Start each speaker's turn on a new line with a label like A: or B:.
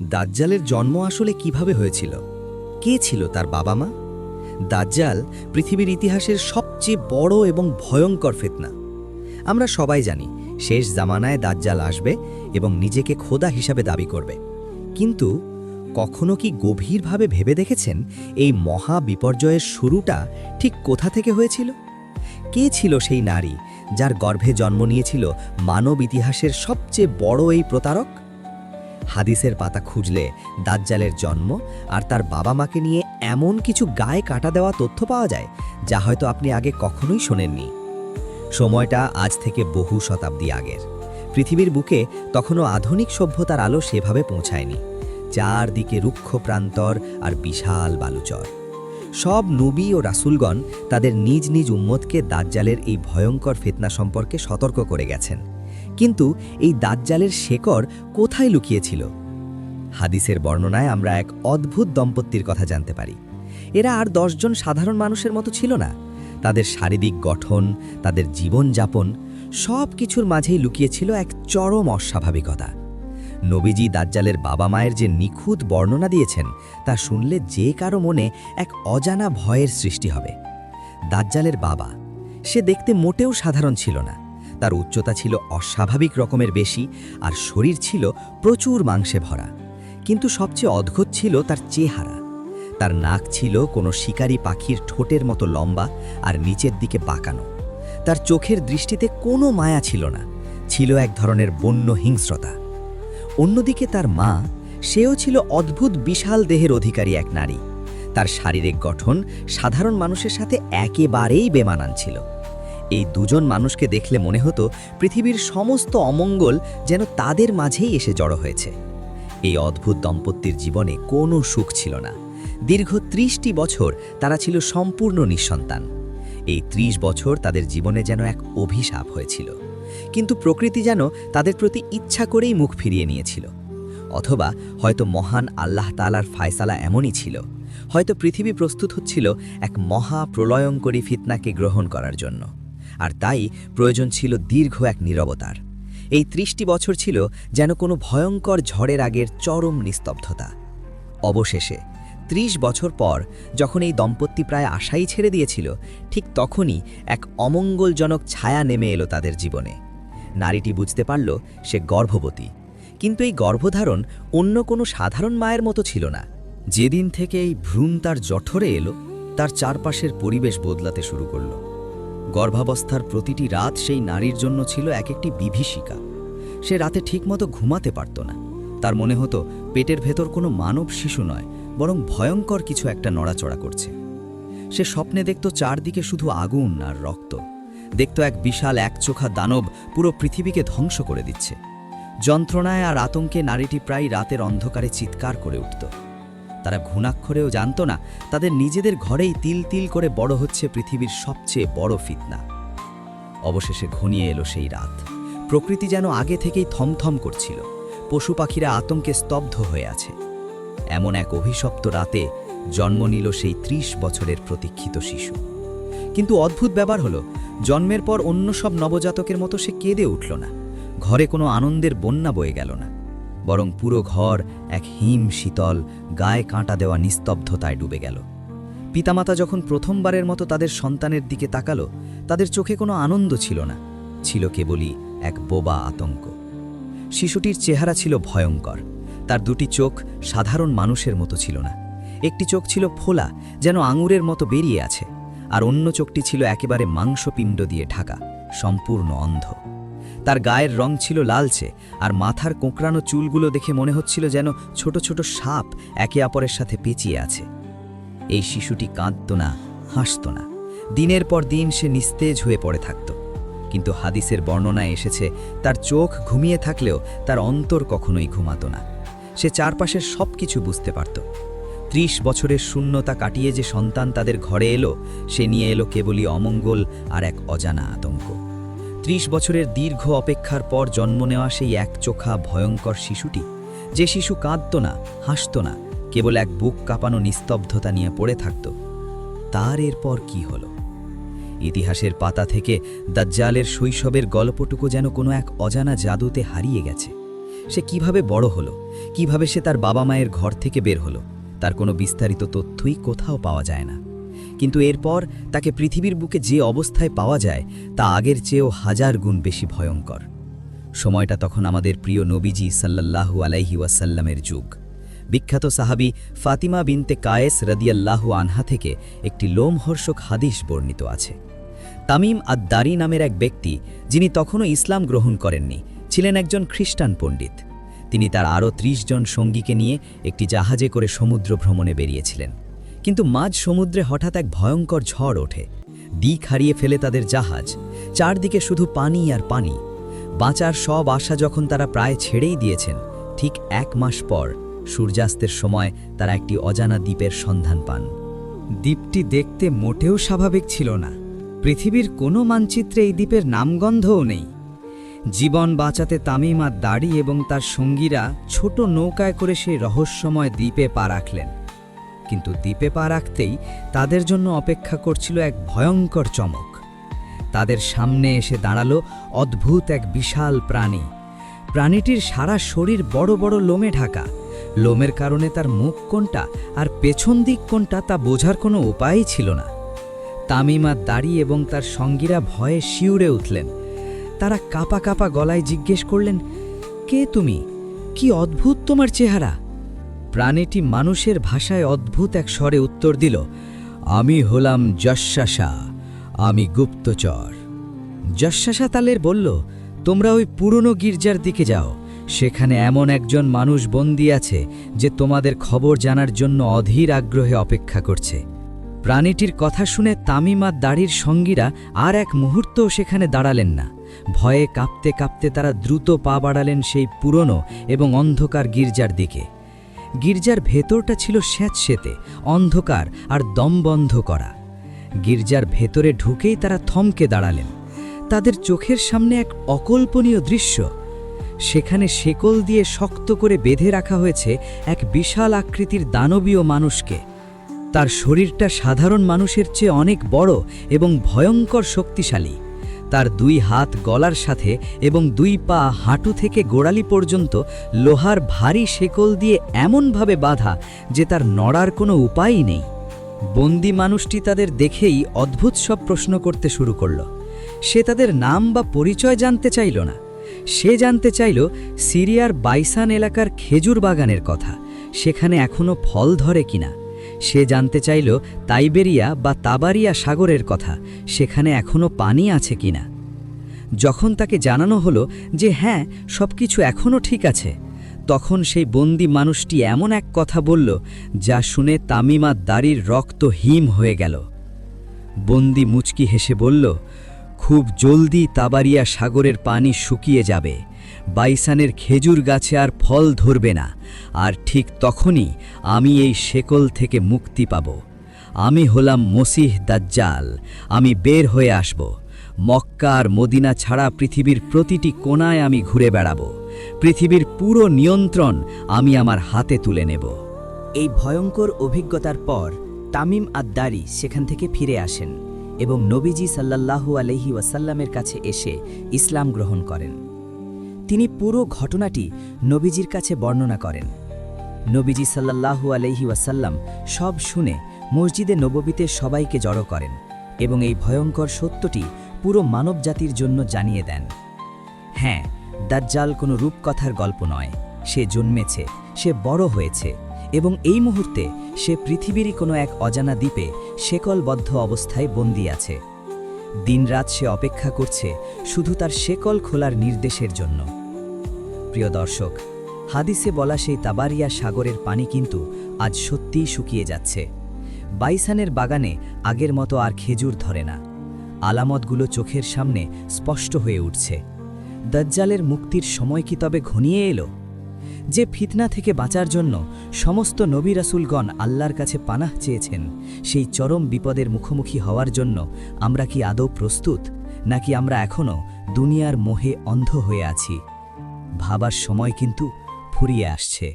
A: দাজ্জালের জন্ম আসলে কিভাবে হয়েছিল? কে ছিল তার বাবা মা? দাজ্জাল পৃথিবীর ইতিহাসের সবচেয়ে বড় এবং ভয়ঙ্কর ফিতনা। আমরা সবাই জানি শেষ জামানায় দাজ্জাল আসবে এবং নিজেকে খোদা হিসাবে দাবি করবে। কিন্তু কখনো কি গভীরভাবে ভেবে দেখেছেন এই মহা বিপর্যয়ের শুরুটা ঠিক কোথা থেকে হয়েছিল? কে ছিল সেই নারী যার গর্ভে জন্ম নিয়েছিল মানব ইতিহাসের সবচেয়ে বড় এই প্রতারক? হাদিসের পাতা খুঁজলে দাজ্জালের জন্ম আর তার বাবা মাকে নিয়ে এমন কিছু গায়ে কাটা দেওয়া তথ্য পাওয়া যায় যা হয়তো আপনি আগে কখনোই শোনেননি। সময়টা আজ থেকে বহু শতাব্দী আগের। পৃথিবীর বুকে তখনও আধুনিক সভ্যতার আলো সেভাবে পৌঁছায়নি। চারদিকে রুক্ষ প্রান্তর আর বিশাল বালুচর। সব নবী ও রাসূলগণ তাদের নিজ নিজ উম্মতকে দাজ্জালের এই ভয়ঙ্কর ফিতনা সম্পর্কে সতর্ক করে গেছেন। কিন্তু এই দাজ্জালের শেকড় কোথায় লুকিয়েছিল? হাদিসের বর্ণনায় আমরা এক অদ্ভুত দম্পতির কথা জানতে পারি। এরা আর 10 জন সাধারণ মানুষের মতো ছিল না। তাদের শারীরিক গঠন, তাদের জীবনযাপন সব কিছুর মাঝেই লুকিয়েছিল এক চরম অস্বাভাবিকতা। নবীজি দাজ্জালের বাবা মায়ের যে নিখুঁত বর্ণনা দিয়েছেন তা শুনলে যে কারো মনে এক অজানা ভয়ের সৃষ্টি হবে। দাজ্জালের বাবা, সে দেখতে মোটেও সাধারণ ছিল না। তার উচ্চতা ছিল অস্বাভাবিক রকমের বেশি আর শরীর ছিল প্রচুর মাংসে ভরা। কিন্তু সবচেয়ে অদ্ভুত ছিল তার চেহারা। তার নাক ছিল কোনো শিকারী পাখির ঠোঁটের মতো লম্বা আর নিচের দিকে বাঁকানো। তার চোখের দৃষ্টিতে কোনো মায়া ছিল না, ছিল এক ধরনের বন্য হিংস্রতা। অন্যদিকে তার মা, সেও ছিল অদ্ভুত বিশাল দেহের অধিকারী এক নারী। তার শারীরিক গঠন সাধারণ মানুষের সাথে একেবারেই বেমানান ছিল। এই দুজন মানুষকে দেখলে মনে হতো পৃথিবীর সমস্ত অমঙ্গল যেন তাদের মাঝেই এসে জড়ো হয়েছে। এই অদ্ভুত দম্পতির জীবনে কোনো সুখ ছিল না। দীর্ঘ 30টি বছর তারা ছিল সম্পূর্ণ নিঃসন্তান। এই 30 বছর তাদের জীবনে যেন এক অভিশাপ হয়েছিল। কিন্তু প্রকৃতি যেন তাদের প্রতি ইচ্ছা করেই মুখ ফিরিয়ে নিয়েছিল। অথবা হয়তো মহান আল্লাহ তাআলার ফায়সালা এমনই ছিল। হয়তো পৃথিবী প্রস্তুত হচ্ছিল এক মহা প্রলয়ঙ্করী ফিতনাকে গ্রহণ করার জন্য। আর তাই প্রয়োজন ছিল দীর্ঘ এক নীরবতার। এই 30টি বছর ছিল যেন কোনো ভয়ঙ্কর ঝড়ের আগের চরম নিস্তব্ধতা। অবশেষে 30 বছর পর যখন এই দম্পতি প্রায় আশাই ছেড়ে দিয়েছিল, ঠিক তখনই এক অমঙ্গলজনক ছায়া নেমে এলো তাদের জীবনে। নারীটি বুঝতে পারল সে গর্ভবতী। কিন্তু এই গর্ভধারণ অন্য কোনো সাধারণ মায়ের মতো ছিল না। যেদিন থেকে এই ভ্রূণ তার জঠরে এলো, তার চারপাশের পরিবেশ বদলাতে শুরু করল। গর্ভাবস্থার প্রতিটি রাত সেই নারীর জন্য ছিল এক একটি বিভীষিকা। সে রাতে ঠিকমতো ঘুমাতে পারত না। তার মনে হতো পেটের ভেতর কোনো মানব শিশু নয়, বরং ভয়ঙ্কর কিছু একটা নড়াচড়া করছে। সে স্বপ্নে দেখত চারদিকে শুধু আগুন আর রক্ত। দেখত এক বিশাল একচোখা দানব পুরো পৃথিবীকে ধ্বংস করে দিচ্ছে। যন্ত্রণায় আর আতঙ্কে নারীটি প্রায় রাতের অন্ধকারে চিৎকার করে উঠত। তারা ঘুণাক্ষরেও জানত না তাদের নিজেদের ঘরেই তিল তিল করে বড় হচ্ছে পৃথিবীর সবচেয়ে বড় ফিতনা। অবশেষে ঘনিয়ে এলো সেই রাত। প্রকৃতি যেন আগে থেকেই থমথম করছিল। পশু পাখিরা আতঙ্কে স্তব্ধ হয়ে আছে। এমন এক অভিশপ্ত রাতে জন্ম নিল সেই 30 বছরের প্রতীক্ষিত শিশু। কিন্তু অদ্ভুত ব্যাপার হলো, জন্মের পর অন্য সব নবজাতকের মতো সে কেঁদে উঠল না। ঘরে কোনো আনন্দের বন্যা বয়ে গেল না, বরং পুরো ঘর এক হিম শীতল, গায়ে কাঁটা দেওয়া নিস্তব্ধতায় ডুবে গেল। পিতামাতা যখন প্রথমবারের মতো তাদের সন্তানের দিকে তাকালো, তাদের চোখে কোনো আনন্দ ছিল না, ছিল কেবলই এক বোবা আতঙ্ক। শিশুটির চেহারা ছিল ভয়ঙ্কর। তার দুটি চোখ সাধারণ মানুষের মতো ছিল না। একটি চোখ ছিল ফোলা, যেন আঙুরের মতো বেরিয়ে আছে, আর অন্য চোখটি ছিল একেবারে মাংসপিণ্ড দিয়ে ঢাকা, সম্পূর্ণ অন্ধ। তার গায়ের রং ছিল লালচে, আর মাথার কোঁকড়ানো চুলগুলো দেখে মনে হচ্ছিল যেন ছোট ছোট সাপ একে অপরের সাথে পেঁচিয়ে আছে। এই শিশুটি কাঁদত না, হাসত না। দিনের পর দিন সে নিস্তেজ হয়ে পড়ে থাকত। কিন্তু হাদিসের বর্ণনায় এসেছে তার চোখ ঘুমিয়ে থাকলেও তার অন্তর কখনোই ঘুমাত না। সে চারপাশের সব কিছু বুঝতে পারত। 30 বছরের শূন্যতা কাটিয়ে যে সন্তান তাদের ঘরে এলো, সে নিয়ে এলো কেবলই অমঙ্গল আর এক অজানা আতঙ্ক। 30 বছরের দীর্ঘ অপেক্ষার পর জন্ম নেওয়া সেই একচোখা ভয়ঙ্কর শিশুটি, যে শিশু কাঁদত না, হাসত না, কেবল এক বুক কাঁপানো নিস্তব্ধতা নিয়ে পড়ে থাকত, তার এরপর কি হলো? ইতিহাসের পাতা থেকে দাজ্জালের শৈশবের গল্পটুকু যেন কোনো এক অজানা জাদুতে হারিয়ে গেছে। সে কিভাবে বড় হলো, কিভাবে সে তার বাবা মায়ের ঘর থেকে বের হলো, তার কোনো বিস্তারিত তথ্যই কোথাও পাওয়া যায় না। কিন্তু এরপর তাকে পৃথিবীর বুকে যে অবস্থায় পাওয়া যায় তা আগের চেয়েও 1000 গুণ বেশি ভয়ঙ্কর। সময়টা তখন আমাদের প্রিয় নবীজি সাল্লাল্লাহু আলাইহি ওয়াসাল্লামের যুগ। বিখ্যাত সাহাবী ফাতিমা বিনতে কায়েস রাদিয়াল্লাহু আনহা থেকে একটি লোমহর্ষক হাদিস বর্ণিত আছে। তামিম আদ-দারি নামের এক ব্যক্তি, যিনি তখনও ইসলাম গ্রহণ করেননি, ছিলেন একজন খ্রিস্টান পণ্ডিত। তিনি তার আরও 30 জন সঙ্গীকে নিয়ে একটি জাহাজে করে সমুদ্র ভ্রমণে বেরিয়েছিলেন। কিন্তু মাঝ সমুদ্রে হঠাৎ এক ভয়ঙ্কর ঝড় ওঠে। দিক হারিয়ে ফেলে তাদের জাহাজ। চারদিকে শুধু পানি আর পানি। বাঁচার সব আশা যখন তারা প্রায় ছেড়েই দিয়েছেন, ঠিক 1 মাস পর সূর্যাস্তের সময় তারা একটি অজানা দ্বীপের সন্ধান পান।
B: দ্বীপটি দেখতে মোটেও স্বাভাবিক ছিল না। পৃথিবীর কোনো মানচিত্রে এই দ্বীপের নামগন্ধও নেই। জীবন বাঁচাতে তামিম আদ-দারি এবং তার সঙ্গীরা ছোট নৌকায় করে সেই রহস্যময় দ্বীপে পা রাখলেন। কিন্তু দ্বীপে পা রাখতেই তাদের জন্য অপেক্ষা করছিল এক ভয়ঙ্কর চমক। তাদের সামনে এসে দাঁড়ালো অদ্ভুত এক বিশাল প্রাণী। প্রাণীটির সারা শরীর বড় বড় লোমে ঢাকা। লোমের কারণে তার মুখ কোনটা আর পেছন দিক কোনটা তা বোঝার কোনো উপায়ই ছিল না। তামিম আদ-দারি এবং তার সঙ্গীরা ভয়ে শিউরে উঠলেন। তারা কাঁপা কাঁপা গলায় জিজ্ঞেস করলেন, কে তুমি? কি অদ্ভুত তোমার চেহারা? প্রাণীটি মানুষের ভাষায় অদ্ভুত এক স্বরে উত্তর দিল, আমি হলাম জশ্বাসা, আমি গুপ্তচর। জশ্বাসা তালের বলল, তোমরা ওই পুরনো গির্জার দিকে যাও। সেখানে এমন একজন মানুষ বন্দী আছে যে তোমাদের খবর জানার জন্য অধীর আগ্রহে অপেক্ষা করছে। প্রাণীটির কথা শুনে তামিম আদ-দারির সঙ্গীরা আর এক মুহূর্তও সেখানে দাঁড়ালেন না। ভয়ে কাঁপতে কাঁপতে তারা দ্রুত পা বাড়ালেন সেই পুরনো এবং অন্ধকার গির্জার দিকে। গির্জার ভেতরটা ছিল স্যাঁতসেঁতে, অন্ধকার আর দমবন্ধ করা। গির্জার ভেতরে ঢুকেই তারা থমকে দাঁড়ালেন। তাদের চোখের সামনে এক অকল্পনীয় দৃশ্য। সেখানে শেকল দিয়ে শক্ত করে বেঁধে রাখা হয়েছে এক বিশাল আকৃতির দানবীয় মানুষকে। তার শরীরটা সাধারণ মানুষের চেয়ে অনেক বড় এবং ভয়ঙ্কর শক্তিশালী। তার 2 হাত গলার সাথে এবং 2 পা হাঁটু থেকে গোড়ালি পর্যন্ত লোহার ভারী শেকল দিয়ে এমনভাবে বাঁধা যে তার নড়ার কোনো উপায়ই নেই। বন্দি মানুষটি তাদের দেখেই অদ্ভুত সব প্রশ্ন করতে শুরু করল। সে তাদের নাম বা পরিচয় জানতে চাইল না। সে জানতে চাইল সিরিয়ার বাইসান এলাকার খেজুর বাগানের কথা, সেখানে এখনো ফল ধরে কিনা। সে জানতে চাইল তাইবেরিয়া বা তাবারিয়া সাগরের কথা, সেখানে এখনো পানি আছে কিনা। যখন তাকে জানানো হলো যে হ্যাঁ, সবকিছু এখনো ঠিক আছে, তখন সেই বন্দি মানুষটি এমন এক কথা বলল যা শুনে তামিম আদ-দারির রক্ত হিম হয়ে গেল। বন্দি মুচকি হেসে বলল, খুব জলদি তাবারিয়া সাগরের পানি শুকিয়ে যাবে, বাইসানের খেজুর গাছে আর ফল ধরবে না, আর ঠিক তখনই আমি এই শেকল থেকে মুক্তি পাব। আমি হলাম মসিহ দাজ্জাল, আমি বের হয়ে আসব। মক্কা আর মদিনা ছাড়া পৃথিবীর প্রতিটি কোণায় আমি ঘুরে বেড়াব। পৃথিবীর পুরো নিয়ন্ত্রণ আমি আমার হাতে তুলে নেব।
C: এই ভয়ঙ্কর অভিজ্ঞতার পর তামিম আদ-দারি সেখান থেকে ফিরে আসেন এবং নবীজি সাল্লাল্লাহু আলাইহি ওয়াসাল্লামের কাছে এসে ইসলাম গ্রহণ করেন। তিনি পুরো ঘটনাটি নবীজির কাছে বর্ণনা করেন। নবীজি সাল্লাল্লাহু আলাইহি ওয়াসাল্লাম সব শুনে মসজিদে নববীতে সবাইকে জড়ো করেন এবং এই ভয়ঙ্কর সত্যটি পুরো মানবজাতির জন্য জানিয়ে দেন। হ্যাঁ, দাজ্জাল কোনো রূপকথার গল্প নয়। সে জন্মেছে, সে বড় হয়েছে এবং এই মুহূর্তে সে পৃথিবীরই কোনো এক অজানা দ্বীপে শেকলবদ্ধ অবস্থায় বন্দী আছে। দিনরাত সে অপেক্ষা করছে শুধু তার শেকল খোলার নির্দেশের জন্য। প্রিয় দর্শক, হাদিসে বলা সেই তাবারিয়া সাগরের পানি কিন্তু আজ সত্যিই শুকিয়ে যাচ্ছে। বাইসানের বাগানে আগের মতো আর খেজুর ধরে না। আলামতগুলো চোখের সামনে স্পষ্ট হয়ে উঠছে। দাজ্জালের মুক্তির সময় কি তবে ঘনিয়ে এলো? যে ফিতনা থেকে বাঁচার জন্য সমস্ত নবী রাসূলগণ আল্লাহর কাছে পানাহ চেয়েছেন, সেই চরম বিপদের মুখোমুখি হওয়ার জন্য আমরা কি আদৌ প্রস্তুত, নাকি আমরা এখনও দুনিয়ার মোহে অন্ধ হয়ে আছি? ভাবার সময় কিন্তু ফুরিয়ে আসছে।